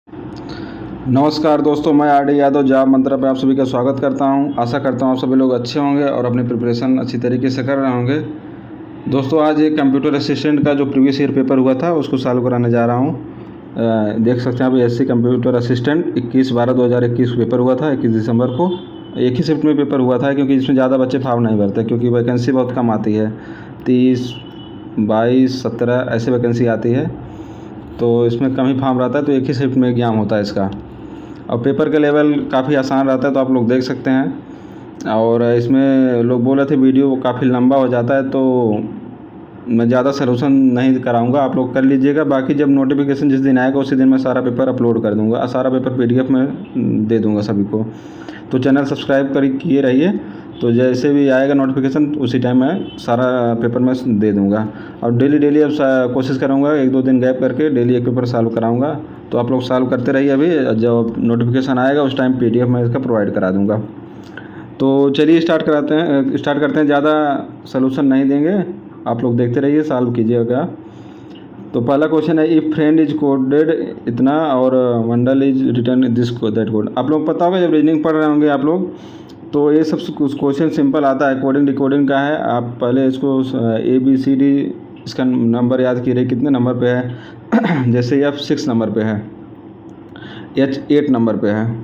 नमस्कार दोस्तों, मैं आर डी यादव जॉब मंत्रा पे आप सभी का स्वागत करता हूं। आशा करता हूं आप सभी लोग अच्छे होंगे और अपनी प्रिपरेशन अच्छी तरीके से कर रहे होंगे। दोस्तों, आज एक कंप्यूटर असिस्टेंट का जो प्रीवियस ईयर पेपर हुआ था उसको सॉल्व कराने जा रहा हूं। देख सकते हैं अभी एससी कंप्यूटर असिस्टेंट 21/12/2021 पेपर हुआ था, 21 दिसंबर को। एक ही शिफ्ट में पेपर हुआ था क्योंकि इसमें ज़्यादा बच्चे फॉर्म नहीं भरते क्योंकि वैकेंसी बहुत कम आती है। 30, 22, 17 ऐसे वैकेंसी आती है, तो इसमें कम ही फॉर्म रहता है, तो एक ही शिफ्ट में एग्ज़ाम होता है इसका। और पेपर का लेवल काफ़ी आसान रहता है, तो आप लोग देख सकते हैं। और इसमें लोग बोल रहे थे वीडियो काफ़ी लंबा हो जाता है, तो मैं ज़्यादा सलूशन नहीं कराऊंगा, आप लोग कर लीजिएगा। बाकी जब नोटिफिकेशन जिस दिन आएगा उसी दिन मैं सारा पेपर अपलोड कर दूंगा, सारा पेपर PDF में दे दूंगा सभी को। तो चैनल सब्सक्राइब किए रहिए, तो जैसे भी आएगा नोटिफिकेशन उसी टाइम मैं सारा पेपर में दे दूंगा। और डेली अब कोशिश करूंगा 1-2 दिन गैप करके डेली एक पेपर सॉल्व कराऊंगा, तो आप लोग सॉल्व करते रहिए। अभी जब नोटिफिकेशन आएगा उस टाइम PDF में इसका प्रोवाइड करा दूंगा। तो चलिए स्टार्ट करते हैं। ज़्यादा सलूशन नहीं देंगे, आप लोग देखते रहिए, सॉल्व कीजिएगा। तो पहला क्वेश्चन है, इफ़ फ्रेंड इज कोडेड इतना और Mandal is return this that code. आप लोग पता होगा जब रीजनिंग पढ़ रहे होंगे आप लोग, तो ये सब क्वेश्चन सिंपल आता है। कोडिंग डिकोडिंग का है, आप पहले इसको ABCD इसका नंबर याद कीजिए कितने नंबर पे है। जैसे F 6 नंबर पे है, H 8 नंबर पे है,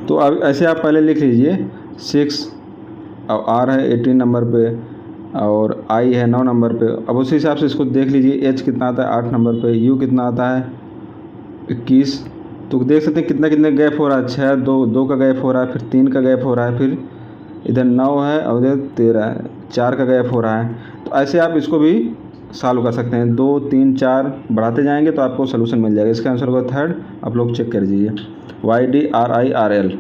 तो अब ऐसे आप पहले लिख लीजिए 6 और R है 18 नंबर पे और I है 9 नंबर पे। अब उसी हिसाब से इसको देख लीजिए, H कितना आता है 8 नंबर पे, U कितना आता है 21। तो देख सकते हैं कितना गैप हो रहा है, 6, 2 का गैप हो रहा है, फिर 3 का गैप हो रहा है, फिर इधर 9 है और इधर 13 है, 4 का गैप हो रहा है। तो ऐसे आप इसको भी सॉल्व कर सकते हैं, 2, 3, 4 बढ़ाते जाएंगे तो आपको सोल्यूशन मिल जाएगा। इसका आंसर होगा थर्ड, आप लोग चेक कर लीजिए, YDRIRL।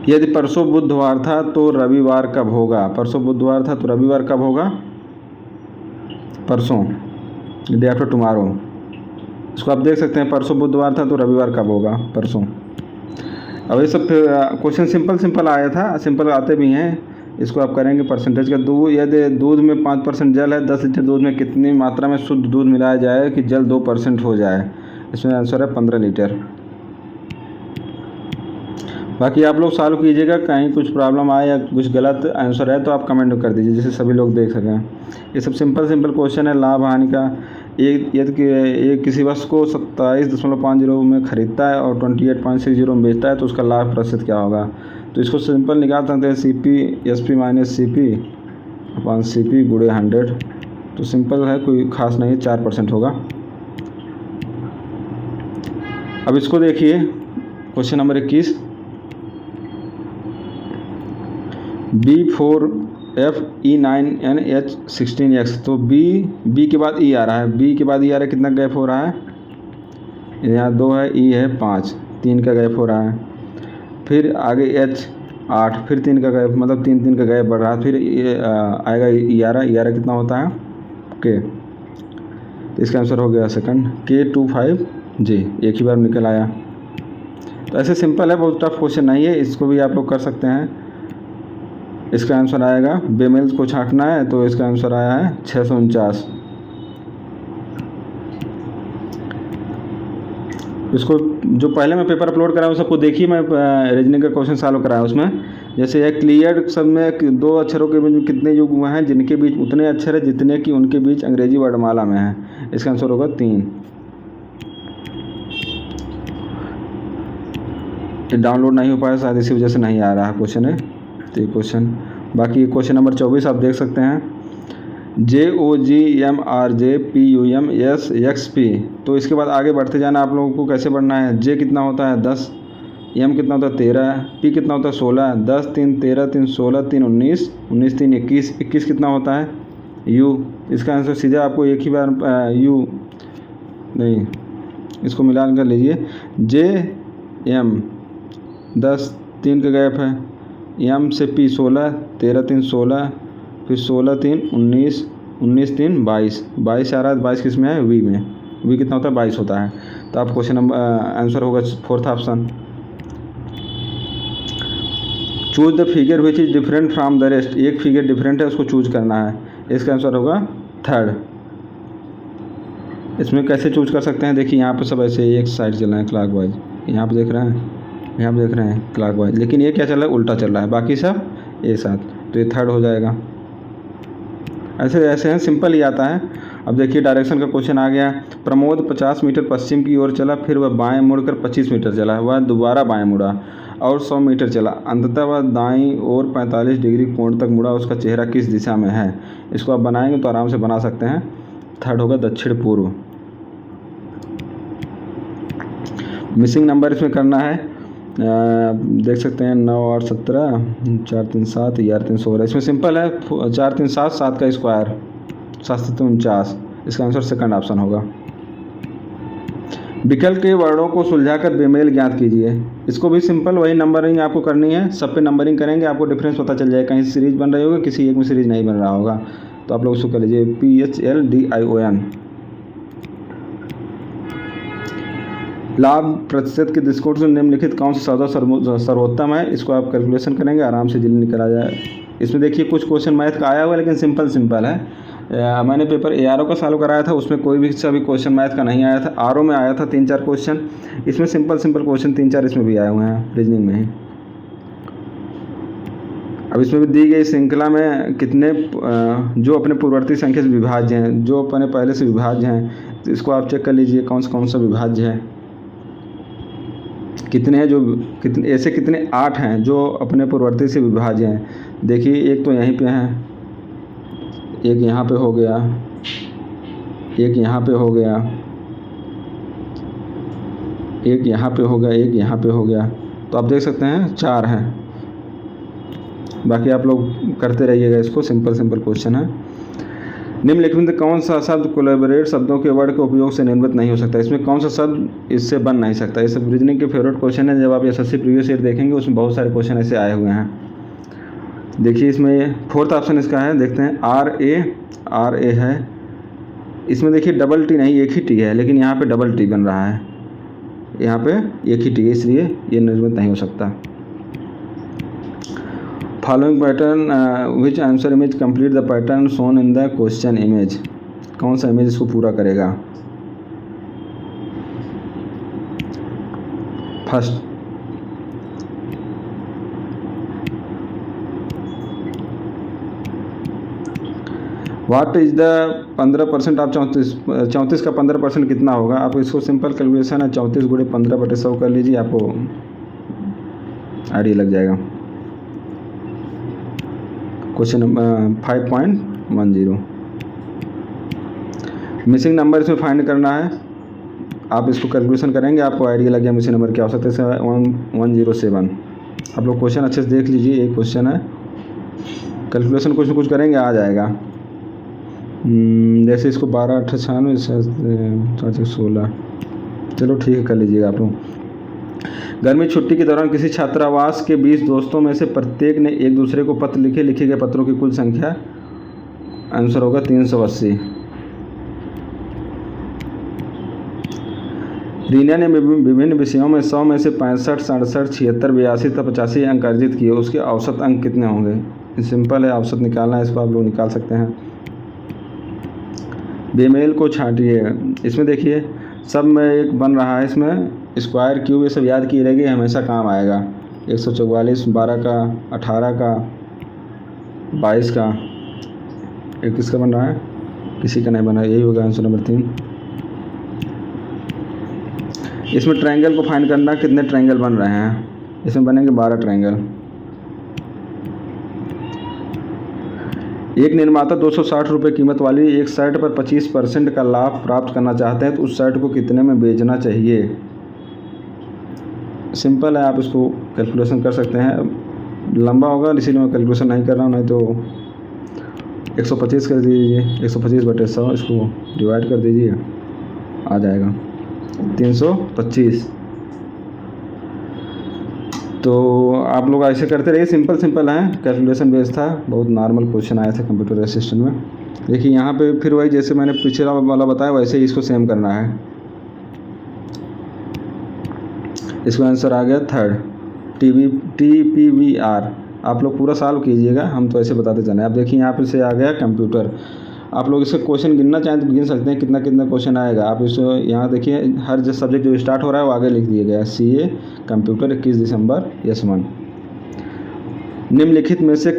यदि परसों बुधवार था तो रविवार कब होगा? परसों बुधवार था तो रविवार कब होगा? परसों, डे आफ्टर टुमारो। इसको आप देख सकते हैं, परसों बुधवार था तो रविवार कब होगा? परसों। अब ये सब क्वेश्चन सिंपल आया था, सिंपल आते भी हैं। इसको आप करेंगे परसेंटेज का। यदि दूध में 5% जल है, 10 लीटर दूध में कितनी मात्रा में शुद्ध दूध मिलाया जाए कि जल 2% हो जाए? इसमें आंसर है 15 लीटर। बाकी आप लोग सॉल्व कीजिएगा, कहीं कुछ प्रॉब्लम आए या कुछ गलत आंसर है तो आप कमेंट कर दीजिए जिससे सभी लोग देख सकें। ये सब सिंपल क्वेश्चन है। लाभ हानि का, एक किसी वस्तु को 27.50 में खरीदता है और 28.60 में बेचता है, तो उसका लाभ प्रतिशत क्या होगा? तो इसको सिंपल निकाल सकते हैं, CP/SP -CP/CP × 100। तो सिंपल है, कोई खास नहीं, 4% होगा। अब इसको देखिए, क्वेश्चन नंबर 21, B4FE9NH16X। तो B के बाद E आ रहा है, कितना गैप हो रहा है? यहाँ 2 है, E है 5, 3 का गैप हो रहा है। फिर आगे H 8, फिर 3 का गैप, मतलब 3 का गैप बढ़ रहा है। फिर आएगा E11 कितना होता है? K। तो इसका आंसर हो गया सेकंड, K25J। एक ही बार निकल आया। तो ऐसे सिंपल है, बहुत टफ क्वेश्चन नहीं है, इसको भी आप लोग कर सकते हैं। इसका आंसर आएगा, बेमेल को छांटना है, तो इसका आंसर आया है 649। इसको जो पहले मैं पेपर अपलोड कराया उस सबको देखिए, मैं रीजनिंग का क्वेश्चन सॉल्व कराया उसमें। जैसे यह क्लियर सब में 2 अक्षरों के बीच में कितने युग हुए हैं? जिनके बीच उतने अक्षर है जितने कि उनके बीच अंग्रेजी वर्णमाला में है। इसका आंसर होगा 3। ये डाउनलोड नहीं हो पाया शायद, इसी वजह से नहीं आ रहा क्वेश्चन है। तो ये क्वेश्चन, बाकी क्वेश्चन नंबर 24 आप देख सकते हैं, JOGMRJPUMSXP। तो इसके बाद आगे बढ़ते जाना आप लोगों को। कैसे बढ़ना है? J कितना होता है? 10, M कितना होता है? 13, P कितना होता है? 16, 10 3 13 3 16 3 19 19 3 21 21 कितना होता है? U। इसका आंसर सीधा आपको एक ही बार U नहीं, इसको मिलान कर लीजिए। JM 10, 3 का गैप है, M से P 16, 13 3 16, फिर 16 3 19 19 3 22 22 आ रहा है। 22 किस में है? V में। V कितना होता है? 22 होता है। तो आप क्वेश्चन नंबर आंसर होगा 4th option. Choose the figure which is different from the rest. एक फिगर डिफरेंट है, उसको चूज करना है। इसका आंसर होगा 3rd। इसमें कैसे चूज कर सकते हैं, देखिए यहाँ पे सब ऐसे एक साइड चल रहे हैं क्लॉकवाइज, यहाँ पे देख रहे हैं, यहाँ पे देख रहे हैं क्लॉकवाइज, लेकिन ये क्या चल रहा है, उल्टा चल रहा है, बाकी सब एक साथ, तो ये थर्ड हो जाएगा। ऐसे ऐसे हैं, सिंपल ही आता है। अब देखिए डायरेक्शन का क्वेश्चन आ गया। प्रमोद 50 मीटर पश्चिम की ओर चला, फिर वह बाएं मुड़कर 25 मीटर चला, वह दोबारा बाएं मुड़ा और 100 मीटर चला, अंततः वह दाईं ओर 45 डिग्री कोण तक मुड़ा, उसका चेहरा किस दिशा में है। इसको आप बनाएंगे तो आराम से बना सकते हैं। थर्ड होगा दक्षिण पूर्व। मिसिंग नंबर इसमें करना है, देख सकते हैं 9 8 17 4 3 7 11 3 16। इसमें सिंपल है, 4 3 7 7 का स्क्वायर 7 7 49। इसका आंसर सेकंड ऑप्शन होगा। विकल्प के वर्णों को सुलझाकर बेमेल ज्ञात कीजिए। इसको भी सिंपल वही नंबरिंग आपको करनी है, सब पे नंबरिंग करेंगे, आपको डिफरेंस पता चल जाएगा। कहीं सीरीज बन रही होगी, किसी एक में सीरीज नहीं बन रहा होगा, तो आप लोग उसको कर लीजिए PHLDION। लाभ प्रतिशत के दृष्टिकोण से निम्नलिखित कौन सा सौदा सर्वोत्तम है। इसको आप कैलकुलेशन करेंगे, आराम से जल्दी निकल आ जाए। इसमें देखिए कुछ क्वेश्चन मैथ का आया हुआ है, लेकिन सिंपल है। मैंने पेपर ARO का सॉल्व कराया था, उसमें कोई भी सभी क्वेश्चन मैथ का नहीं आया था। RO में आया था 3-4 क्वेश्चन, इसमें सिंपल क्वेश्चन 3-4 इसमें भी आए हुए हैं, रीजनिंग में ही। अब इसमें भी दी गई श्रृंखला में कितने जो अपने पूर्ववर्ती संख्या से विभाज्य हैं, जो अपने पहले से विभाज्य हैं, तो इसको आप चेक कर लीजिए कौन सा विभाज्य है, कितने हैं, जो कितने ऐसे कितने 8 हैं जो अपने पूर्ववर्ती से विभाज्य हैं। देखिए एक तो यहीं पे है, एक यहाँ पे हो गया, एक यहाँ पे हो गया, एक यहाँ पे हो गया, एक यहाँ पे हो गया, तो आप देख सकते हैं 4 हैं। बाकी आप लोग करते रहिएगा इसको, सिंपल क्वेश्चन है। निम्नलिखित में कौन सा शब्द कोलैबोरेट शब्दों के वर्ड के उपयोग से निर्मित नहीं हो सकता। इसमें कौन सा शब्द इससे बन नहीं सकता। ये सब रीजनिंग के फेवरेट क्वेश्चन है, जब आप SSC प्रीवियस ईयर देखेंगे उसमें बहुत सारे क्वेश्चन ऐसे आए हुए हैं। देखिए इसमें फोर्थ ऑप्शन इसका है, देखते हैं RA है। इसमें देखिए डबल टी नहीं, एक ही टी है, लेकिन यहाँ पे डबल टी बन रहा है, यहाँ पे एक ही टी है, इसलिए ये निर्मित नहीं हो सकता। Following pattern which answer image complete the pattern shown in the question image. कौन सा इमेज इसको पूरा करेगा। First what is the 15% of 34 का 15% कितना होगा। आप इसको सिंपल कैलकुलेशन है, 34 गुणे 15/100 कर लीजिए, आपको आइडिया लग जाएगा। Question number 5.10। मिसिंग नंबर इसमें फाइंड करना है, आप इसको कैलकुलेशन करेंगे, आपको आइडिया लग गया मिसिंग नंबर क्या हो सकता है। 107। आप लोग क्वेश्चन अच्छे से देख लीजिए, एक क्वेश्चन है, कैलकुलेशन कुछ न कुछ करेंगे, आ जाएगा। जैसे इसको 12 8 96 16, चलो ठीक है, कर लीजिएगा आप लोग। गर्मी छुट्टी के दौरान किसी छात्रावास के 20 दोस्तों में से प्रत्येक ने एक दूसरे को पत्र लिखे गए पत्रों की कुल संख्या, आंसर होगा 380। रीना ने विभिन्न विषयों में 100 में से 65, 67, 76, 82 तक 85 अंक अर्जित किए, उसके औसत अंक कितने होंगे। सिंपल है, औसत निकालना है, इसको आप लोग निकाल सकते हैं। बेमेल को छांटिए। इसमें देखिए सब में एक बन रहा है, इसमें स्क्वायर क्यूब ये सब याद किए रहेंगे, हमेशा काम आएगा। 144, 12 का, 18 का, 22 का, एक किसका बन रहा है, किसी का नहीं बना, यही होगा आंसर नंबर 3। इसमें ट्रायंगल को फाइंड करना, कितने ट्रायंगल बन रहे हैं। इसमें बनेंगे 12 ट्रायंगल। एक निर्माता 260 रुपये कीमत वाली एक शर्ट पर 25% का लाभ प्राप्त करना चाहते हैं, तो उस शर्ट को कितने में बेचना चाहिए। सिंपल है, आप इसको कैलकुलेशन कर सकते हैं, लंबा होगा इसीलिए मैं कैलकुलेशन नहीं कर रहा हूँ, नहीं तो 125 कर दीजिए, 125/100 इसको डिवाइड कर दीजिए, आ जाएगा 325। तो आप लोग ऐसे करते रहिए, सिंपल है, कैलकुलेशन बेस्ड था, बहुत नॉर्मल क्वेश्चन आया था कंप्यूटर असिस्टेंट में। देखिए यहाँ पे फिर वही जैसे मैंने पिछला वाला बताया वैसे ही इसको सेम करना है। इसका आंसर आ गया थर्ड, TPVR। आप लोग पूरा सॉल्व कीजिएगा, हम तो ऐसे बताते चले। आप देखिए यहाँ पे से आ गया कंप्यूटर, आप लोग इसके क्वेश्चन गिनना चाहें तो गिन सकते हैं कितना कितना क्वेश्चन आएगा। आप इसको यहाँ देखिए, हर जो सब्जेक्ट जो स्टार्ट हो रहा है वो आगे लिख दिया गया है। CA कंप्यूटर 21 दिसंबर S1। निम्नलिखित में से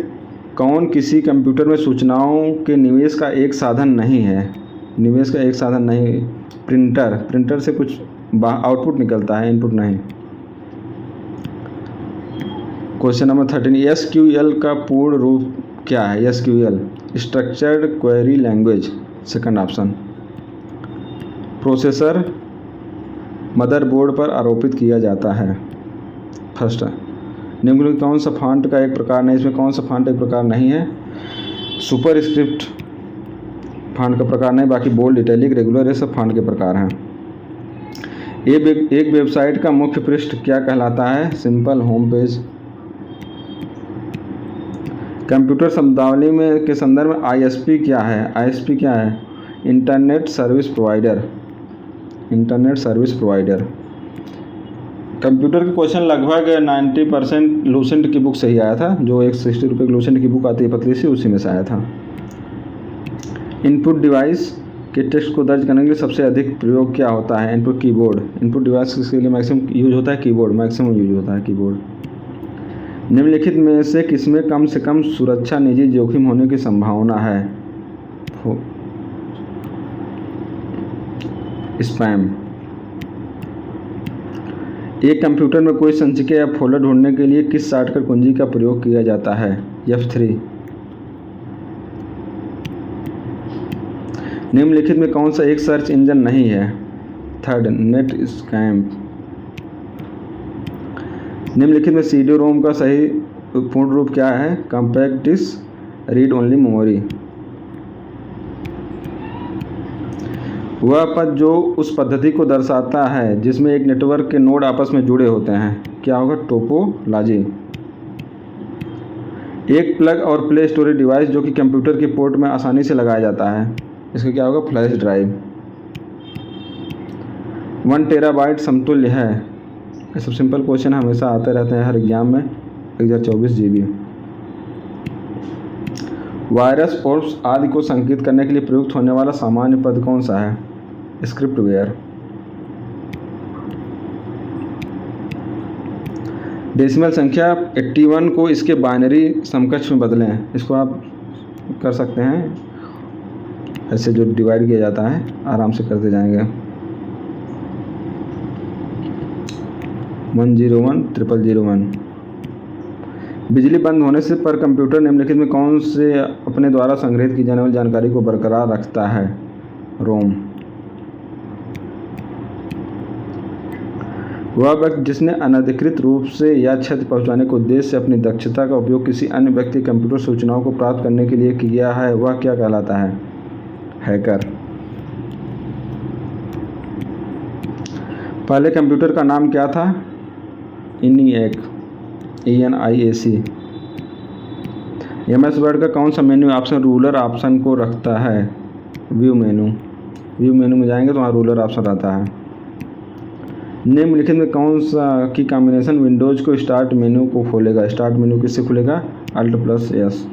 कौन किसी कंप्यूटर में सूचनाओं के निवेश का एक साधन नहीं है? निवेश का एक साधन नहीं। प्रिंटर से कुछ आउटपुट निकलता है, इनपुट नहीं। क्वेश्चन नंबर 13, SQL का पूर्ण रूप क्या है? SQL structured query language, second option. Processor motherboard पर आरोपित किया जाता है, फर्स्ट। निम्नलिखित कौन सा फॉन्ट का एक प्रकार नहीं? इसमें कौन सा फॉन्ट एक प्रकार नहीं है? सुपर स्क्रिप्ट फॉन्ट का प्रकार नहीं, बाकी बोल्ड, इटैलिक, रेगुलर ये सब फॉन्ट के प्रकार हैं। एक वेबसाइट का मुख्य पृष्ठ क्या कहलाता है? Simple home page. कंप्यूटर शब्दावली में के संदर्भ में ISP क्या है? ISP क्या है? Internet service provider. Internet service provider. Computer के क्वेश्चन लगभग 90% लूसेंट की बुक से ही आया था, जो एक 60 रुपये की लूसेंट की बुक आती है पतली सी, उसी में से आया था। इनपुट डिवाइस के टेक्स्ट को दर्ज करने के लिए सबसे अधिक प्रयोग क्या होता है? Input keyboard. इनपुट डिवाइस के लिए मैक्सिमम यूज होता है कीबोर्ड, मैक्सिमम यूज होता है कीबोर्ड। निम्नलिखित में से किसमें कम से कम सुरक्षा निजी जोखिम होने की संभावना है? स्पैम। एक कंप्यूटर में कोई संचिका या फोल्डर ढूंढने के लिए किस शॉर्टकट कुंजी का प्रयोग किया जाता है? F3। निम्नलिखित में कौन सा एक सर्च इंजन नहीं है? Third, Netscape. निम्नलिखित में CD-ROM का सही पूर्ण रूप क्या है? Compact disc read only memory. वह पद जो उस पद्धति को दर्शाता है जिसमें एक नेटवर्क के नोड आपस में जुड़े होते हैं, क्या होगा? टोपोलॉजी। एक प्लग और प्ले स्टोरेज डिवाइस जो कि कंप्यूटर के पोर्ट में आसानी से लगाया जाता है, इसका क्या होगा? Flash drive. 1 टेराबाइट समतुल्य है? ये सब सिंपल क्वेश्चन हमेशा आते रहते हैं हर एग्जाम में। 1024 GB। वायरस और आदि को संकेत करने के लिए प्रयुक्त होने वाला सामान्य पद कौन सा है? स्क्रिप्टवेयर। डेसिमल संख्या 81 को इसके बाइनरी समकक्ष में बदलें। इसको आप कर सकते हैं, ऐसे जो डिवाइड किया जाता है आराम से करते जाएंगे। 101,001। बिजली बंद होने से पर कंप्यूटर निम्नलिखित में कौन से अपने द्वारा संग्रहित की जाने वाली जानकारी को बरकरार रखता है? रोम। वह व्यक्ति जिसने अनधिकृत रूप से या क्षति पहुंचाने के उद्देश्य से अपनी दक्षता का उपयोग किसी अन्य व्यक्ति कंप्यूटर सूचनाओं को प्राप्त करने के लिए किया है, वह क्या कहलाता है? हैकर। पहले कंप्यूटर का नाम क्या था? ENIAC। ENIAC। MS वर्ड का कौन सा मेन्यू ऑप्शन रूलर ऑप्शन को रखता है? व्यू मेनू। व्यू मेनू में जाएंगे तो वहाँ रूलर ऑप्शन रहता है। निम्नलिखित में कौन सा की कॉम्बिनेशन विंडोज को स्टार्ट मेनू को खोलेगा? स्टार्ट मेनू किससे खुलेगा? Alt+S।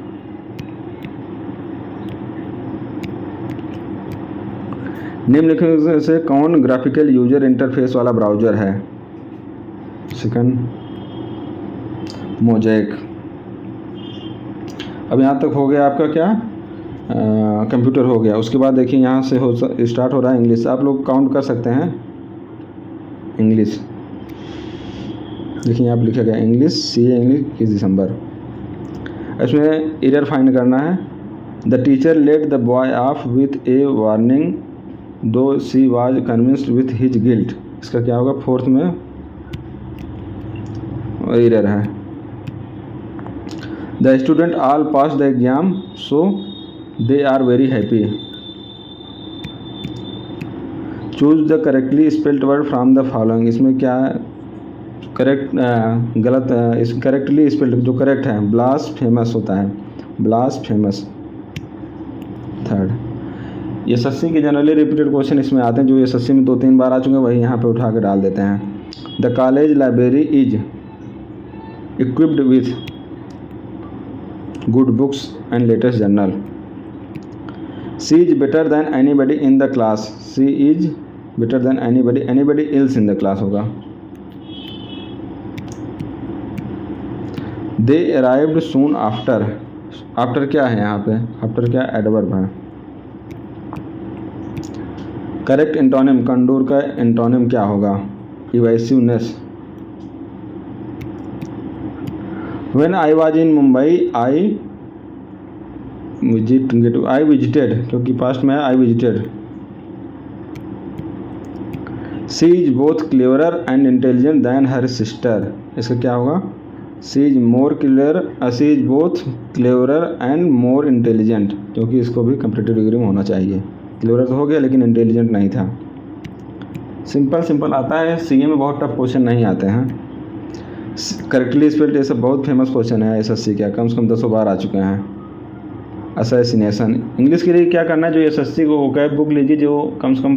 निम्नलिखित से कौन ग्राफिकल यूजर इंटरफेस वाला ब्राउज़र है? Second, mosaic. अब यहाँ तक हो गया आपका क्या? कंप्यूटर हो गया। उसके बाद देखिए यहाँ से स्टार्ट हो रहा है इंग्लिश। आप लोग काउंट कर सकते हैं इंग्लिश। देखिए यहाँ पर लिखा गया इंग्लिश, CA इंग्लिश 21 दिसंबर। इसमें एरर फाइंड करना है। The teacher let the boy off with a warning though she was convinced with his guilt. इसका क्या होगा? फोर्थ में एरर है। The student all pass the exam so they are very happy. Choose the correctly spelled word from the following. इसमें क्या है? Correct गलत is correctly spelled जो करेक्ट है ब्लास्फेमस होता है, ब्लास्फेमस। थर्ड, SSC के जनरली रिपीटेड क्वेश्चन इसमें आते हैं, जो SSC में 2-3 बार आ चुके हैं, वही यहाँ पे उठा के डाल देते हैं। The college library is equipped with good books and latest journal. She is better than anybody in the class, she is better than anybody, anybody else in the class होगा। They arrived soon after, after क्या है यहाँ पे, after क्या adverb है। Correct antonym, कंडूर का antonym क्या होगा, evasiveness. When I was in Mumbai I visited, क्योंकि पास्ट में I visited. She is both cleverer and intelligent than her sister, इसका क्या होगा, she is more clear, she is both cleverer and more intelligent, क्योंकि इसको भी कंपैरेटिव डिग्री में होना चाहिए। क्लेवरर तो हो गया लेकिन इंटेलिजेंट नहीं था। सिंपल सिंपल आता है, सीए में बहुत टफ क्वेश्चन नहीं आते हैं। करेक्टली स्पेल्ड, ये सब बहुत फेमस क्वेश्चन है एसएससी का, कम से कम 10 बार आ चुके हैं। असैसिनेशन, इंग्लिश के लिए क्या करना है, जो एसएससी को वोकैब बुक लीजिए जो कम से कम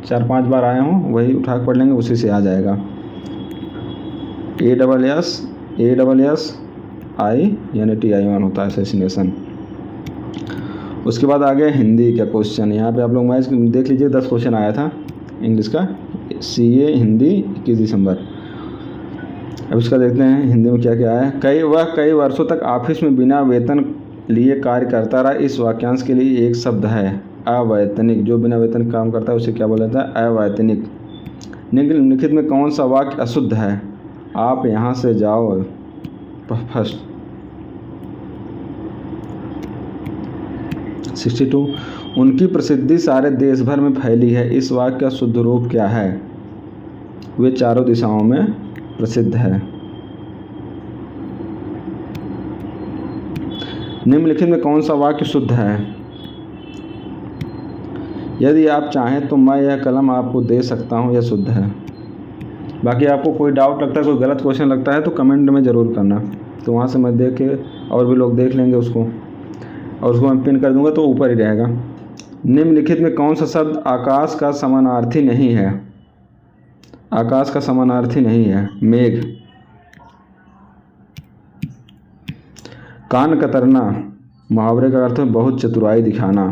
4-5 बार आए हों, वही उठा के पढ़ लेंगे, उसी से आ जाएगा। ASSI यानी TI1 होता है असैसिनेशन। उसके बाद आ गया हिंदी का क्वेश्चन। यहाँ पे आप लोग मैच देख लीजिए, 10 क्वेश्चन आया था इंग्लिश का, CA हिंदी 21 दिसंबर। अब इसका देखते हैं हिंदी में क्या क्या है। कई वर्षों तक ऑफिस में बिना वेतन लिए कार्य करता रहा, इस वाक्यांश के लिए एक शब्द है अवैतनिक। जो बिना वेतन काम करता है उसे क्या बोला जाता है, अवैतनिक। निम्नलिखित में कौन सा वाक्य अशुद्ध है, आप यहाँ से जाओ। फर्स्ट 62, उनकी प्रसिद्धि सारे देश भर में फैली है, इस वाक्य का शुद्ध रूप क्या है, वे चारों दिशाओं में प्रसिद्ध है। निम्नलिखित में कौन सा वाक्य शुद्ध है, यदि आप चाहें तो मैं यह कलम आपको दे सकता हूं, यह शुद्ध है। बाकी आपको कोई डाउट लगता है, कोई गलत क्वेश्चन लगता है तो कमेंट में ज़रूर करना, तो वहाँ से मैं देख के और भी लोग देख लेंगे उसको, और उसको मैं पिन कर दूंगा तो ऊपर ही रहेगा। निम्नलिखित में कौन सा शब्द आकाश का समानार्थी नहीं है, आकाश का समानार्थी नहीं है, मेघ। कान कतरना, मुहावरे का अर्थ है बहुत चतुराई दिखाना।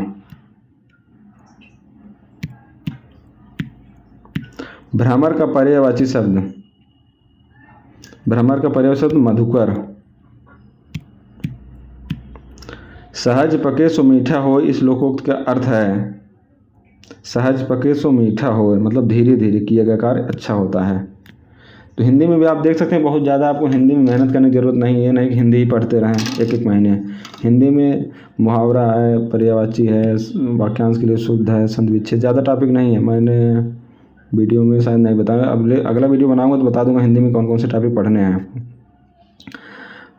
भ्रमर का पर्यायवाची शब्द, भ्रमर का पर्यायवाची शब्द मधुकर। सहज पके सो मीठा हो, इस लोकोक्त का अर्थ है सहज पके सो मीठा हो, मतलब धीरे धीरे किया गया कार्य अच्छा होता है। तो हिंदी में भी आप देख सकते हैं, बहुत ज़्यादा आपको हिंदी में मेहनत करने की ज़रूरत नहीं है, नहीं कि हिंदी ही पढ़ते रहें एक महीने। हिंदी में मुहावरा है, पर्यायवाची है, वाक्यांश के लिए शुद्ध है, संधि विच्छेद, ज़्यादा टॉपिक नहीं है। मैंने वीडियो में शायद नहीं बताया, अब अगला वीडियो बनाऊंगा तो बता दूंगा हिंदी में कौन कौन से टॉपिक पढ़ने हैं आपको।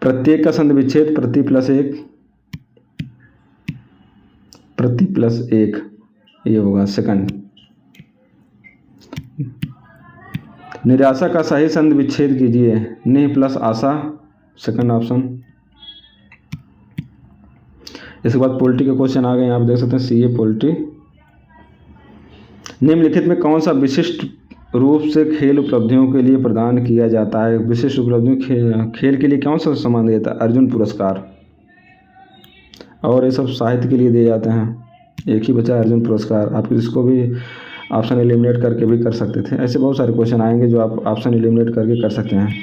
प्रत्येक का संधि विच्छेद प्रति प्लस एक, ये होगा सेकंड। निराशा का सही संधि विच्छेद कीजिए, निह प्लस आशा, सेकंड ऑप्शन। इसके बाद पोल्ट्री के क्वेश्चन आ गए, यहाँ आप देख सकते हैं CA पोल्ट्री। निम्नलिखित में कौन सा विशिष्ट रूप से खेल उपलब्धियों के लिए प्रदान किया जाता है, विशिष्ट उपलब्धियों खेल के लिए कौन सा सम्मान दिया जाता है, अर्जुन पुरस्कार। और ये सब साहित्य के लिए दिए जाते हैं, एक ही बचा अर्जुन पुरस्कार। आप इसको भी ऑप्शन एलिमिनेट करके भी कर सकते थे। ऐसे बहुत सारे क्वेश्चन आएंगे जो आप ऑप्शन एलिमिनेट करके कर सकते हैं।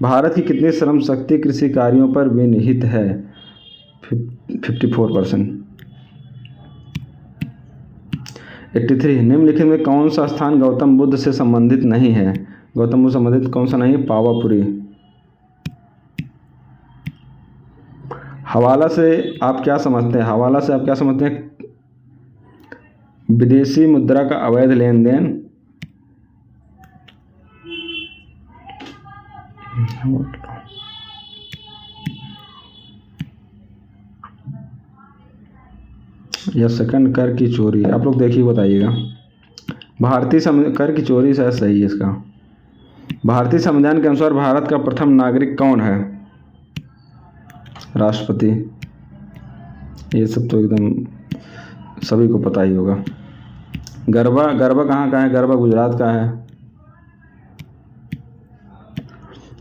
भारत की कितनी श्रम शक्ति कृषि कार्यों पर विनिहित है, 54%। 83, निम्नलिखित में कौन सा स्थान गौतम बुद्ध से संबंधित नहीं है, गौतम बुद्ध संबंधित कौन सा नहीं है, पावापुरी। हवाला से आप क्या समझते हैं, हवाला से आप क्या समझते हैं, विदेशी मुद्रा का अवैध लेन देन। या सेकंड कर की चोरी, आप लोग देखिए बताइएगा। भारतीय कर की चोरी शायद सही है इसका। भारतीय संविधान के अनुसार भारत का प्रथम नागरिक कौन है, राष्ट्रपति। ये सब तो एकदम सभी को पता ही होगा। गरबा कहाँ का है, गरबा गुजरात का है।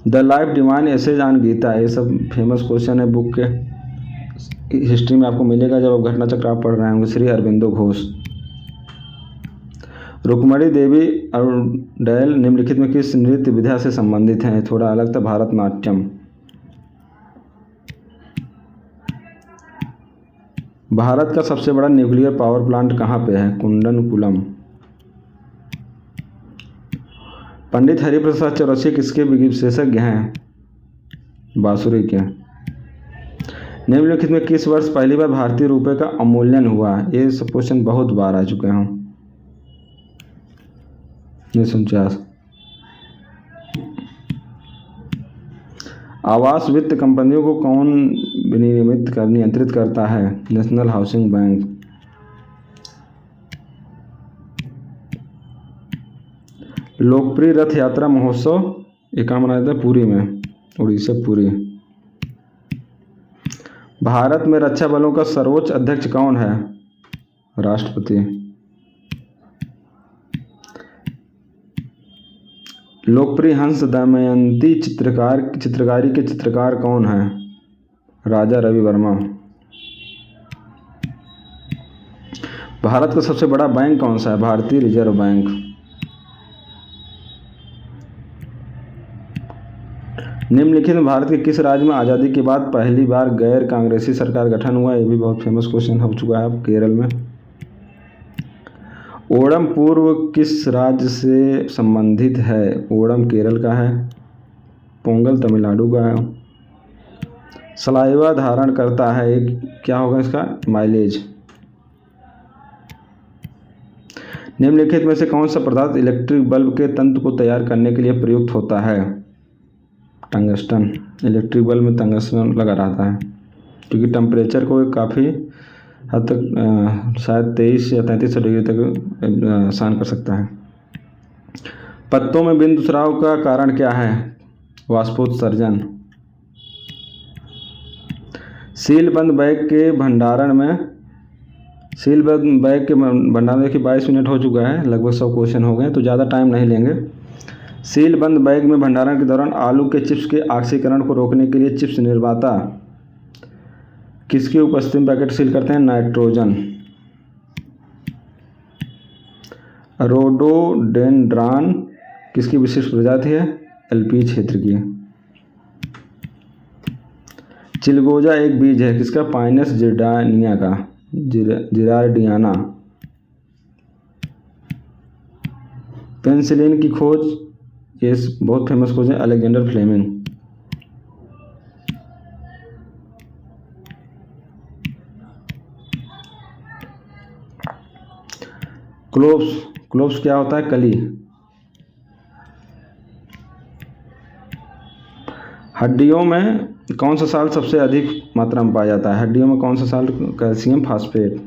The life divine essays on Gita, ये सब फेमस क्वेश्चन है बुक के। हिस्ट्री में आपको मिलेगा जब आप घटना चक्र आप पढ़ रहे होंगे। श्री अरबिंदो घोष। रुक्मणी देवी और डैल निम्नलिखित में किस नृत्य विधा से संबंधित हैं? थोड़ा अलग था, भारतनाट्यम। भारत का सबसे बड़ा न्यूक्लियर पावर प्लांट कहाँ पे है? कुंडनकुलम। पंडित हरिप्रसाद चौरसिया किसके विशेषज्ञ हैं? बांसुरी के। निम्नलिखित में किस वर्ष पहली बार भारतीय रुपये का अवमूल्यन हुआ? ये सब क्वेश्चन बहुत बार आ चुके हैं। 1949। आवास वित्त कंपनियों को कौन नियंत्रित करता है? National housing bank. लोकप्रिय रथ यात्रा महोत्सव ये कहाँ मनाया जाता है? पुरी में, उड़ीसा पुरी। भारत में रक्षा बलों का सर्वोच्च अध्यक्ष कौन है? राष्ट्रपति। लोकप्रिय हंस दमयंती चित्रकारी के चित्रकार कौन हैं? राजा रवि वर्मा। भारत का सबसे बड़ा बैंक कौन सा है? भारतीय रिजर्व बैंक। निम्नलिखित में भारत के किस राज्य में आज़ादी के बाद पहली बार गैर कांग्रेसी सरकार गठन हुआ? ये भी बहुत फेमस क्वेश्चन हो चुका है। अब केरल में। ओणम पूर्व किस राज्य से संबंधित है? ओणम केरल का है। पोंगल तमिलनाडु का है। सलाइवा धारण करता है, एक क्या होगा इसका? माइलेज। निम्नलिखित में से कौन सा पदार्थ इलेक्ट्रिक बल्ब के तंतु को तैयार करने के लिए प्रयुक्त होता है? टंगस्टन। इलेक्ट्रिक बल्ब में टंगस्टन लगा रहता है क्योंकि टेम्परेचर को काफ़ी हद तक शायद 23 या 33 डिग्री तक सहन कर सकता है। पत्तों में बिंदु स्राव का कारण क्या है? वाष्पोत्सर्जन। सीलबंद बैग के भंडारण में देखिए 22 मिनट हो चुका है, लगभग 100 क्वेश्चन हो गए तो ज़्यादा टाइम नहीं लेंगे। सीलबंद बैग में भंडारण के दौरान आलू के चिप्स के ऑक्सीकरण को रोकने के लिए चिप्स निर्माता किसकी उपस्थिति में पैकेट सील करते हैं? नाइट्रोजन। रोडोडेंड्रॉन किसकी विशिष्ट प्रजाति है? एल्पी क्षेत्र की। चिलगोजा एक बीज है किसका? पाइनस जिरडानिया का, जिरार्डियाना। पेनिसिलिन की खोज ये बहुत फेमस खोज है, अलेक्जेंडर फ्लेमिंग। क्लोव्स क्या होता है? कली। हड्डियों में कौन सा साल्ट सबसे अधिक मात्रा में पाया जाता है? हड्डियों में कौन सा साल्ट? Calcium phosphate.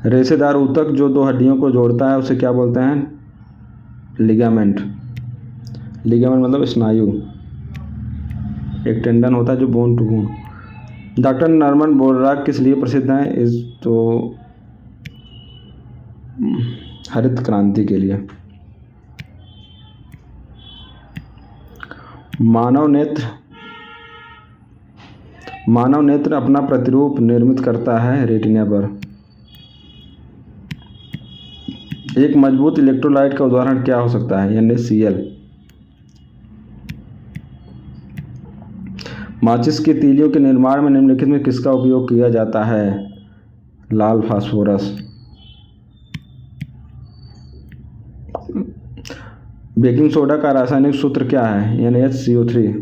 रेशेदार ऊतक जो दो हड्डियों को जोड़ता है उसे क्या बोलते हैं? लिगामेंट। लिगामेंट मतलब स्नायु। एक टेंडन होता है जो bone to bone. Doctor Norman Borlaug किस लिए प्रसिद्ध हैं? इस तो हरित क्रांति के लिए। मानव नेत्र अपना प्रतिरूप निर्मित करता है रेटिना पर। एक मजबूत इलेक्ट्रोलाइट का उदाहरण क्या हो सकता है? NaCl। माचिस की तीलियों के निर्माण में निम्नलिखित में किसका उपयोग किया जाता है? लाल फास्फोरस। बेकिंग सोडा का रासायनिक सूत्र क्या है? NaCO3।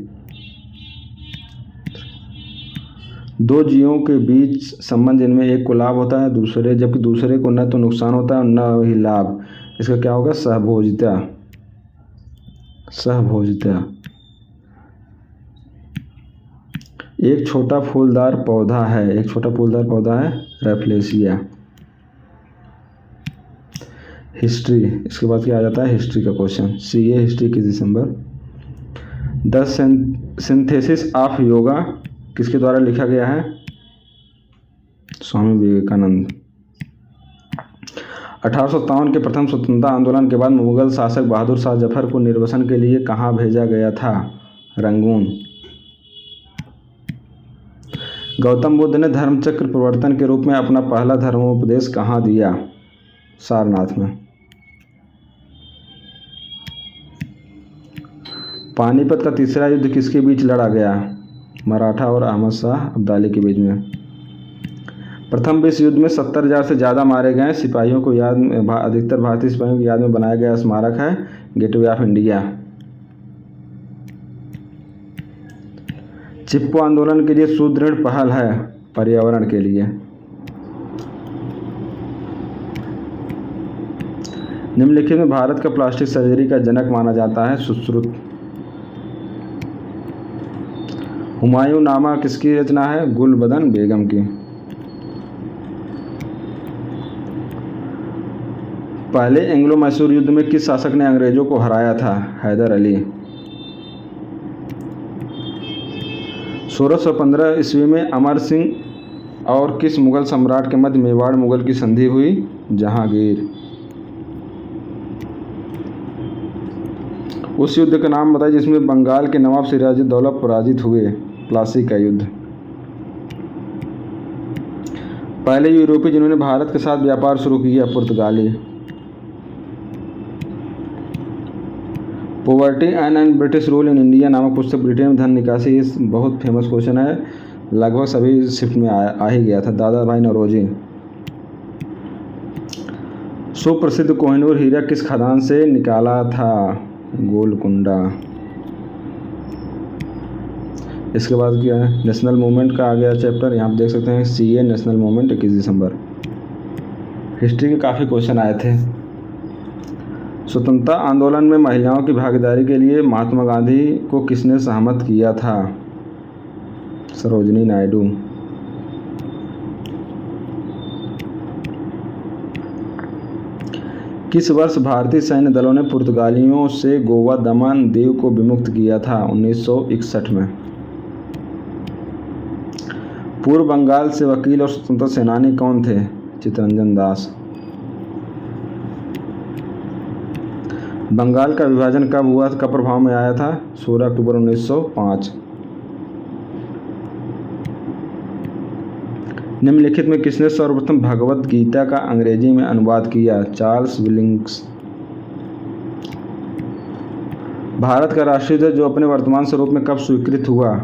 दो जीवों के बीच संबंध जिनमें एक को लाभ होता है जबकि दूसरे को न तो नुकसान होता है और न ही लाभ, इसका क्या होगा? सहभोजिता। एक छोटा फूलदार पौधा है रैफ्लेशिया। हिस्ट्री, इसके बाद क्या आ जाता है? हिस्ट्री का question. CA history 21 December. The synthesis of yoga किसके द्वारा लिखा गया है? स्वामी विवेकानंद। 1857 के प्रथम स्वतंत्रता आंदोलन के बाद मुगल शासक बहादुर शाह जफर को निर्वासन के लिए कहाँ भेजा गया था? रंगून। गौतम बुद्ध ने धर्मचक्र प्रवर्तन के रूप में अपना पहला धर्मोपदेश कहाँ दिया? सारनाथ में। पानीपत का तीसरा युद्ध किसके बीच लड़ा गया? मराठा और अहमद शाह अब्दाली के बीच में। प्रथम विश्व युद्ध में 70,000 से ज़्यादा मारे गए सिपाहियों को याद में अधिकतर भारतीय सिपाहियों की याद में बनाया गया स्मारक है गेटवे ऑफ इंडिया। चिपको आंदोलन के लिए सुदृढ़ पहल है पर्यावरण के लिए। निम्नलिखित में भारत का प्लास्टिक सर्जरी का जनक माना जाता है सुश्रुत। हुमायूं नामा किसकी रचना है? गुलबदन बेगम की। पहले एंग्लो मैसूर युद्ध में किस शासक ने अंग्रेजों को हराया था? हैदर अली। 1615 ईस्वी में अमर सिंह और किस मुगल सम्राट के मध्य मेवाड़ मुगल की संधि हुई? जहांगीर। उस युद्ध का नाम बताइए जिसमें बंगाल के नवाब सिराजुद्दौला पराजित हुए। प्लासी का युद्ध। पहले यूरोपीय जिन्होंने भारत के साथ व्यापार शुरू किया? पुर्तगाली। Poverty and British rule in India नामक पुस्तक ब्रिटेन में धन निकासी, इस बहुत फेमस क्वेश्चन है, लगभग सभी शिफ्ट में आ ही गया था। दादा भाई नौरोजी। सुप्रसिद्ध कोहिनूर हीरा किस खदान से निकाला था? गोलकुंडा। इसके बाद क्या है? नेशनल मूवमेंट का आ गया चैप्टर, यहाँ आप देख सकते हैं CA नेशनल मूवमेंट 21 दिसंबर। हिस्ट्री के काफ़ी क्वेश्चन आए थे। स्वतंत्रता आंदोलन में महिलाओं की भागीदारी के लिए महात्मा गांधी को किसने सहमत किया था? सरोजिनी नायडू। किस वर्ष भारतीय सैन्य दलों ने पुर्तगालियों से गोवा दमन दीव को विमुक्त किया था? 1961 में। पूर्व बंगाल से वकील और स्वतंत्रता सेनानी कौन थे? चित्तरंजन दास। बंगाल का विभाजन कब हुआ, कब प्रभाव में आया था? 16 अक्टूबर 1905। निम्नलिखित में किसने सर्वप्रथम भगवत गीता का अंग्रेजी में अनुवाद किया? चार्ल्स विलिंग्स। भारत का राष्ट्रीय ध्वज जो अपने वर्तमान स्वरूप में कब स्वीकृत हुआ?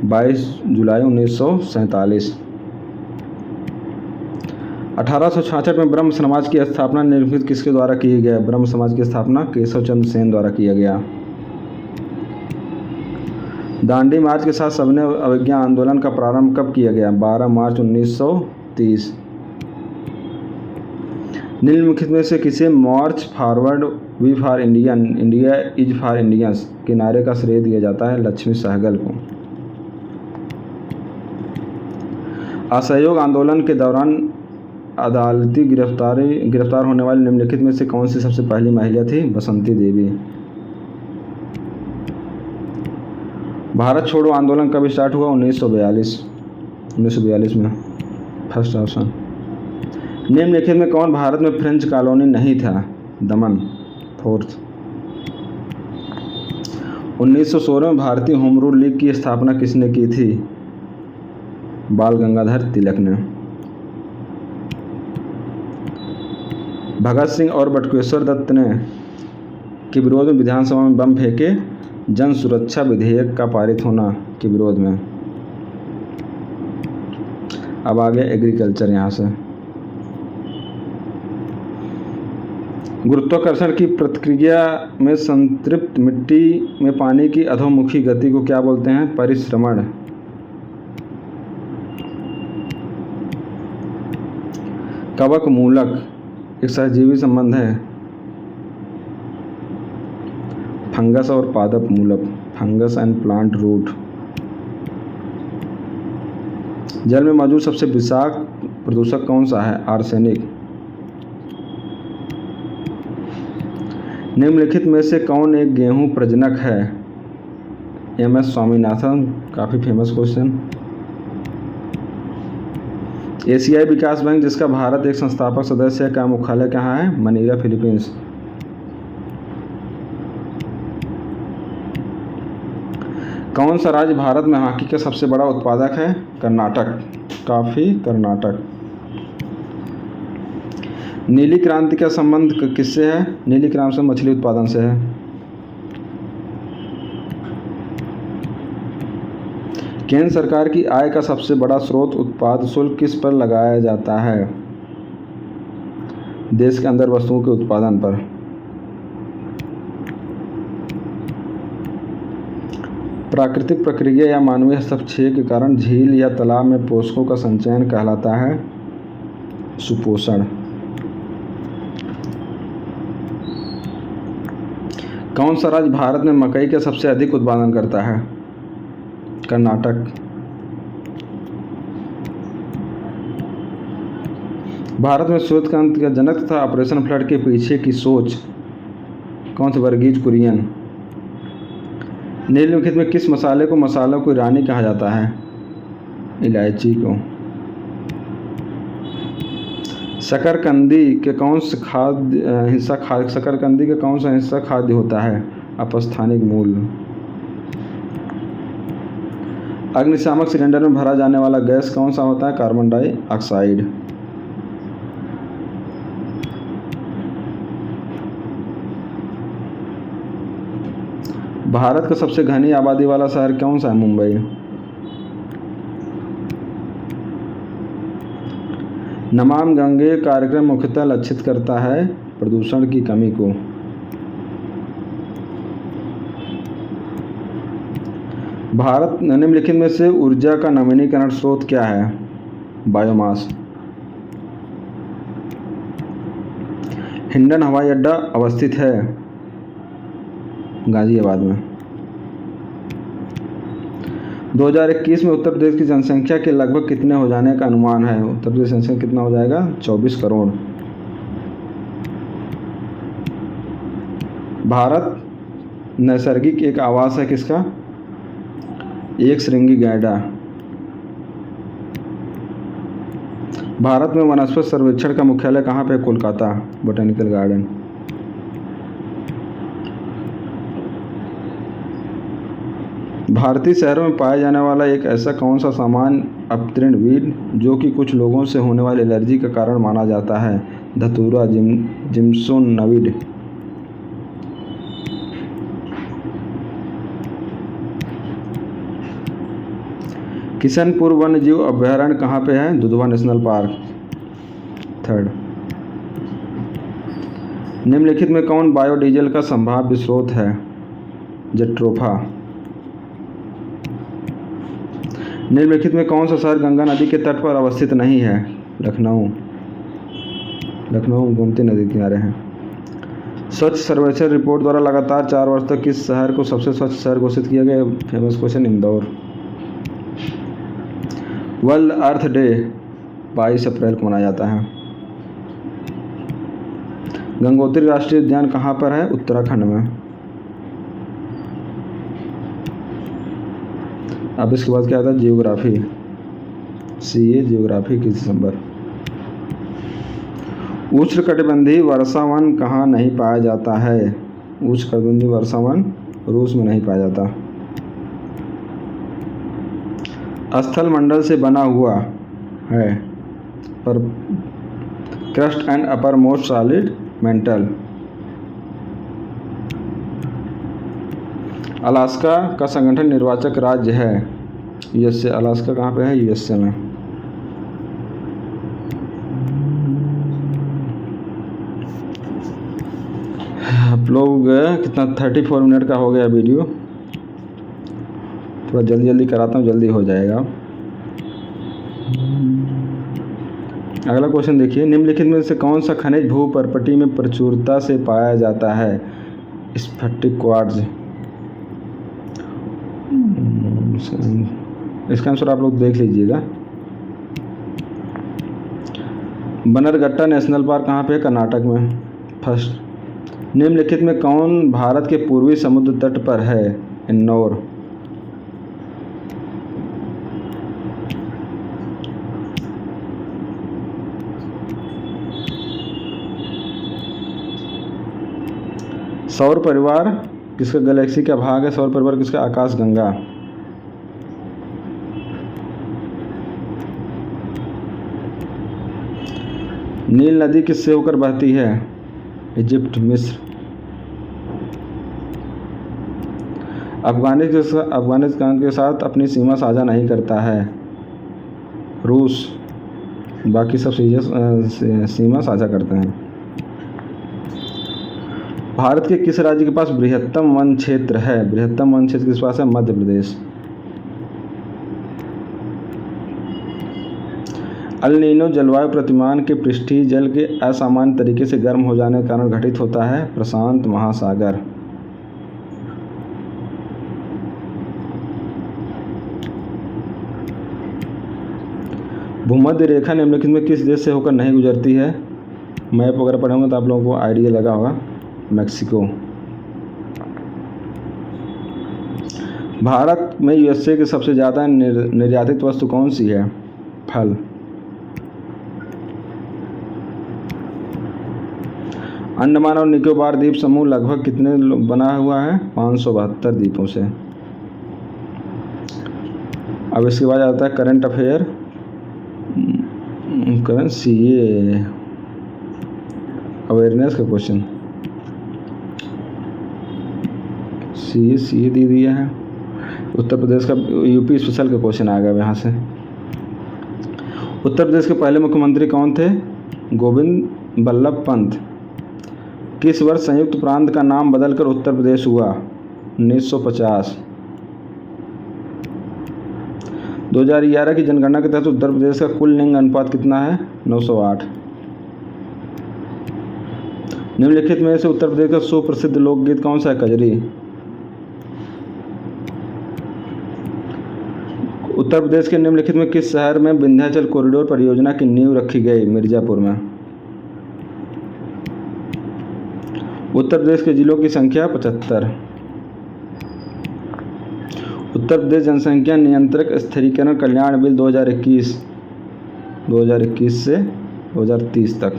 22 जुलाई 1947। 1866 में ब्रह्म समाज की स्थापना निम्नलिखित किसके द्वारा की गई? ब्रह्म समाज की स्थापना केशव चंद्र सेन द्वारा किया गया। दांडी मार्च के साथ सविनय अवज्ञा आंदोलन का प्रारंभ कब किया गया? 12 मार्च 1930। निम्नलिखित में से किसे march forward we for India, India is for Indians के नारे का श्रेय दिया जाता है? लक्ष्मी सहगल को। असहयोग आंदोलन के दौरान अदालती गिरफ्तार होने वाली निम्नलिखित में से कौन सी सबसे पहली महिला थी? बसंती देवी। भारत छोड़ो आंदोलन कब स्टार्ट हुआ? 1942 में। First option. निम्नलिखित में कौन भारत में फ्रेंच कॉलोनी नहीं था? दमन। फोर्थ। 1916 में भारतीय होम रूल लीग की स्थापना किसने की थी? बाल गंगाधर तिलक ने। भगत सिंह और बटुकेश्वर दत्त ने के विरोध में विधानसभा में बम फेंके, जन सुरक्षा विधेयक का पारित होना के विरोध में। अब आ गया एग्रीकल्चर। यहाँ से गुरुत्वाकर्षण की प्रतिक्रिया में संतृप्त मिट्टी में पानी की अधोमुखी गति को क्या बोलते हैं? परिश्रमण। कवक मूलक एक सहजीवी संबंध है। फंगस और पादप मूलक, फंगस एंड प्लांट रूट। जल में मौजूद सबसे विषाक्त प्रदूषक कौन सा है? आर्सेनिक। निम्नलिखित में से कौन एक गेहूं प्रजनक है? MS स्वामीनाथन। काफ़ी फेमस क्वेश्चन। एशियाई विकास बैंक जिसका भारत एक संस्थापक सदस्य है का मुख्यालय कहाँ है? Manila, Philippines. कौन सा राज्य भारत में हॉकी का सबसे बड़ा उत्पादक है? कर्नाटक। कॉफ़ी कर्नाटक। नीली क्रांति का संबंध किससे है? नीली क्रांति से मछली उत्पादन से है। केंद्र सरकार की आय का सबसे बड़ा स्रोत उत्पाद शुल्क किस पर लगाया जाता है? देश के अंदर वस्तुओं के उत्पादन पर। प्राकृतिक प्रक्रिया या मानवीय हस्तक्षेप के कारण झील या तालाब में पोषकों का संचयन कहलाता है सुपोषण। कौन सा राज्य भारत में मकई का सबसे अधिक उत्पादन करता है? कर्नाटक। भारत में श्वेत क्रांति का जनक तथा ऑपरेशन फ्लड के पीछे की सोच कौन सी? वर्गीज कुरियन। निम्नलिखित में किस मसाले को मसालों की रानी कहा जाता है? इलायची को। शकरकंदी के कौन सा शकरकंदी का कौन सा हिस्सा खाद्य होता है? अपस्थानिक मूल। अग्निशामक सिलेंडर में भरा जाने वाला गैस कौन सा होता है? Carbon dioxide. भारत का सबसे घनी आबादी वाला शहर कौन सा है? मुंबई। नमामि गंगे कार्यक्रम मुख्यतः लक्षित करता है प्रदूषण की कमी को। भारत निम्नलिखित में से ऊर्जा का नवीनीकरण स्रोत क्या है? बायोमास। हिंडन हवाई अड्डा अवस्थित है गाजियाबाद में। 2021 में उत्तर प्रदेश की जनसंख्या के लगभग कितने हो जाने का अनुमान है? उत्तर प्रदेश जनसंख्या कितना हो जाएगा? 24 करोड़। भारत नैसर्गिक एक आवास है किसका? एक श्रृंगी गैंडा। भारत में वनस्पति सर्वेक्षण का मुख्यालय कहाँ पे? Kolkata botanical garden. भारतीय शहरों में पाया जाने वाला एक ऐसा कौन सा सामान्य अपतृण वीड जो कि कुछ लोगों से होने वाली एलर्जी का कारण माना जाता है? धतूरा जिम्सोन नवीड। किशनपुर वन्य जीव अभयारण्य कहाँ पे है? Dudhwa national park. 3rd। निम्नलिखित में कौन बायोडीजल का संभाव्य स्रोत है? जेट्रोफा। निम्नलिखित में कौन सा शहर गंगा नदी के तट पर अवस्थित नहीं है? लखनऊ। लखनऊ गोमती नदी के किनारे है। स्वच्छ सर्वेक्षण रिपोर्ट द्वारा लगातार 4 वर्ष तक किस शहर को सबसे स्वच्छ शहर घोषित किया गया? Famous question, Indore. वर्ल्ड अर्थ डे 22 अप्रैल को मनाया जाता है। गंगोत्री राष्ट्रीय उद्यान कहाँ पर है? उत्तराखंड में। अब इसके बाद क्या आता है? जियोग्राफी। CA जियोग्राफी 21 दिसंबर। उष्णकटिबंधीय वर्षा वन कहाँ नहीं पाया जाता है? उष्णकटिबंधीय वर्षा वन रूस में नहीं पाया जाता। स्थल मंडल से बना हुआ है पर crust and upper most solid mental. Alaska का संगठन निर्वाचक राज्य है? USA। अलास्का कहाँ पे है? USA में। आप लोग कितना 34 मिनट का हो गया वीडियो। थोड़ा जल्दी कराता हूँ, जल्दी हो जाएगा। अगला क्वेश्चन देखिए, निम्नलिखित में से कौन सा खनिज भूपर्पटी में प्रचुरता से पाया जाता है? स्फटिक क्वार्ट्ज। इसका आंसर आप लोग देख लीजिएगा। बनरघट्टा नेशनल पार्क कहाँ पे है? कर्नाटक में। 1st। निम्नलिखित में कौन भारत के पूर्वी समुद्र तट पर है? इन्नौर। सौर परिवार किसका गैलेक्सी का भाग है? सौर परिवार किसका? आकाशगंगा। नील नदी किससे होकर बहती है? इजिप्ट, मिस्र। अफगानिस्तान के साथ अपनी सीमा साझा नहीं करता है? रूस। बाकी सब सीमा साझा करते हैं। भारत के किस राज्य के पास बृहत्तम वन क्षेत्र है? बृहत्तम वन क्षेत्र किस पास है? मध्य प्रदेश। अल नीनो जलवायु प्रतिमान के पृष्ठीय जल के असामान्य तरीके से गर्म हो जाने के कारण घटित होता है? प्रशांत महासागर। भूमध्य रेखा निम्नलिखित में किस देश से होकर नहीं गुजरती है? मैप वगैरह पढ़े होंगे तो आप लोगों को आइडिया लगा होगा। मैक्सिको। भारत में यूएसए की सबसे ज़्यादा निर्यातित वस्तु कौन सी है? फल। अंडमान और निकोबार द्वीप समूह लगभग कितने बना हुआ है? 572 द्वीपों से। अब इसके बाद आता है current affair, current CA awareness का क्वेश्चन। सीए दे दिया है। उत्तर प्रदेश का यूपी स्पेशल का क्वेश्चन आ गया यहाँ से। उत्तर प्रदेश के पहले मुख्यमंत्री कौन थे? गोविंद बल्लभ पंत। किस वर्ष संयुक्त प्रांत का नाम बदलकर उत्तर प्रदेश हुआ? 1950। 2011 की जनगणना के तहत उत्तर प्रदेश का कुल लिंग अनुपात कितना है? 908। निम्नलिखित में से उत्तर प्रदेश का सुप्रसिद्ध लोकगीत कौन सा है? कजरी। उत्तर प्रदेश के निम्नलिखित में किस शहर में विंध्याचल कॉरिडोर परियोजना की नींव रखी गई? मिर्जापुर में। उत्तर प्रदेश के जिलों की संख्या 75। उत्तर प्रदेश जनसंख्या नियंत्रक स्थिरीकरण कल्याण बिल 2021 से 2030 तक।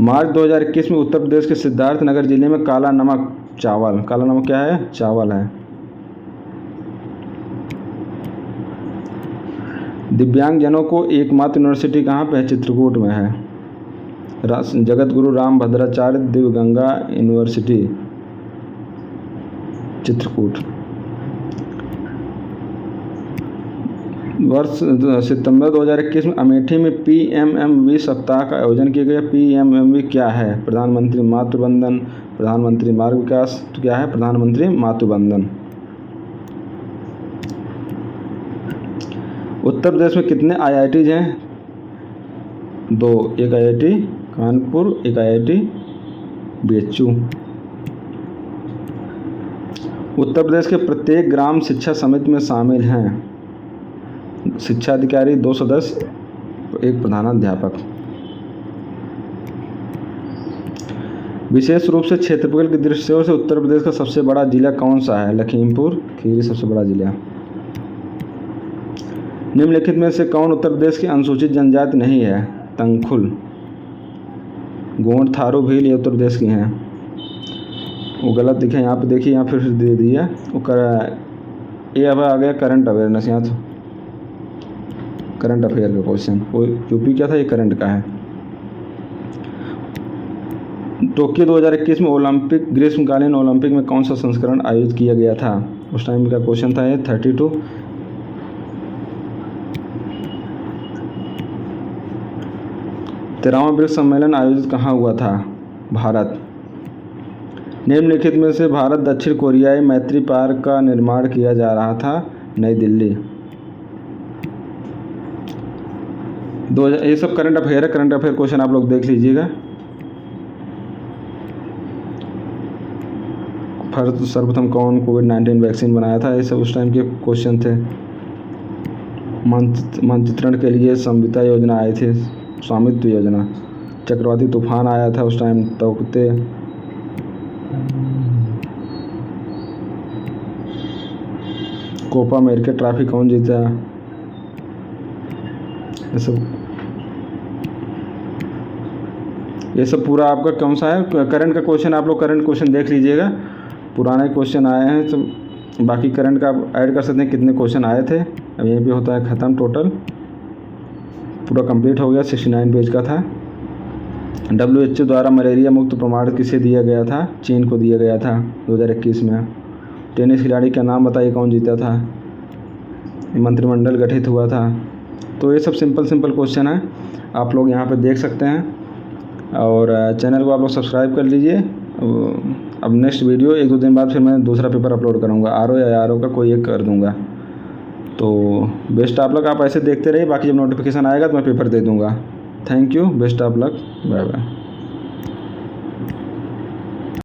मार्च 2021 में उत्तर प्रदेश के सिद्धार्थनगर जिले में काला नमक चावल, काला नमक क्या है? चावल है। दिव्यांगजनों को एकमात्र यूनिवर्सिटी कहाँ पे है? चित्रकूट में है। जगत गुरु राम भद्राचार्य दिव्य गंगा यूनिवर्सिटी, चित्रकूट। वर्ष सितंबर 2021 में अमेठी में PMMV सप्ताह का आयोजन किया गया। PMMV क्या है? प्रधानमंत्री मातृ वंदन, प्रधानमंत्री मार्ग विकास। तो क्या है? प्रधानमंत्री मातृ वंदन। उत्तर प्रदेश में कितने IITs हैं? 2। एक IIT कानपुर, एक IIT BHU। उत्तर प्रदेश के प्रत्येक ग्राम शिक्षा समिति में शामिल हैं शिक्षा अधिकारी, 2 सदस्य, एक प्रधानाध्यापक। विशेष रूप से क्षेत्रफल की दृष्टि से उत्तर प्रदेश का सबसे बड़ा जिला कौन सा है? लखीमपुर खीरी सबसे बड़ा जिला। निम्नलिखित में से कौन उत्तर प्रदेश की अनुसूचित जनजाति नहीं है? तंगखुल, गोंड, थारू, भील ये उत्तर प्रदेश की हैं। वो गलत दिखे यहाँ पे, देखिए यहाँ फिर दे दिया वो ये अब आ गया करंट अवेयरनेस। यहाँ तो करंट अफेयर का क्वेश्चन, वो यूपी क्या था, ये करंट का है। टोक्यो 2021 में ओलंपिक ग्रीष्मकालीन ओलंपिक में कौन सा संस्करण आयोजित किया गया था? उस टाइम का क्वेश्चन था ये 32। तेरहवां ब्रिक्स सम्मेलन आयोजित कहाँ हुआ था? भारत। निम्नलिखित में से भारत दक्षिण कोरियाई मैत्री पार्क का निर्माण किया जा रहा था? नई दिल्ली। ये सब करंट अफेयर है। करंट अफेयर क्वेश्चन आप लोग देख लीजिएगा। सर्वप्रथम कौन कोविड-19 वैक्सीन बनाया था? ये सब उस टाइम के क्वेश्चन थे। मानचित्रण के लिए संविता योजना आई थी, स्वामित्व योजना। चक्रवाती तूफान आया था उस time, Tauktae. Copa America trophy कौन जीता? ये सब पूरा आपका कौन सा है? करंट का क्वेश्चन। आप लोग करंट क्वेश्चन देख लीजिएगा, पुराने क्वेश्चन आए हैं तो बाकी करंट का आप ऐड कर सकते हैं कितने क्वेश्चन आए थे। अब यहीं पे होता है ख़त्म टोटल। पूरा कंप्लीट हो गया, 69 पेज का था। WHO द्वारा मलेरिया मुक्त प्रमाण किसे दिया गया था? चीन को दिया गया था 2021 में। टेनिस खिलाड़ी का नाम बताइए कौन जीता था? मंत्रिमंडल गठित हुआ था। तो ये सब सिंपल क्वेश्चन है, आप लोग यहाँ पे देख सकते हैं। और चैनल को आप लोग सब्सक्राइब कर लीजिए। अब नेक्स्ट वीडियो 1-2 दिन बाद फिर मैं दूसरा पेपर अपलोड करूँगा, RO या RO का कोई एक कर दूँगा। तो बेस्ट ऑफ लक, आप ऐसे देखते रहिए, बाकी जब नोटिफिकेशन आएगा तो मैं पेपर दे दूँगा। Thank you, best of luck, bye bye.